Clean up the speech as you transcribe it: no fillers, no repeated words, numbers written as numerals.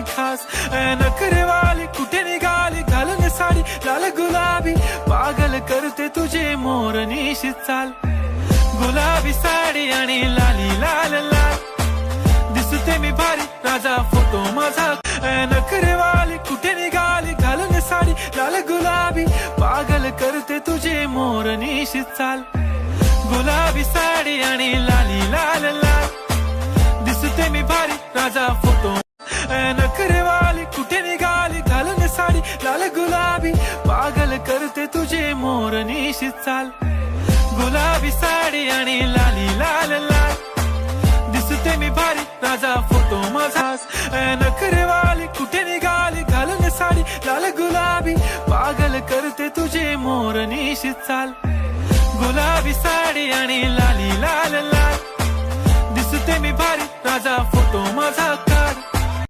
खास नखरेवाली कुठे निघाली घालून साडी लाल गुलाबी पागल करते तुझे मोर निशित चाल गुलाबी साडी आणि लाली लाल लाल दिसते मी भारी राजा फोटो माझा नखरेवाली कुठे निघाली घालून साडी लाल गुलाबी पागल करते तुझे मोर निशित चाल गुलाबी साडी आणि लाली लाल लाल दिसते मी भारी राजा फोटो नखरेवाली कुठे निघाली घालून साडी लाल गुलाबी पागल करते तुझे मोर निशित चाल गुलाबी साडी आणि लाली लाल लाल दिसते मी भारी राजा फोटो माझा नखरेवाली कुठे निघाली घालून साडी लाल गुलाबी पागल करते तुझे मोर निशित चाल गुलाबी साडी आणि लाली लाल लाल दिसते मी भारी राजा फोटो माझा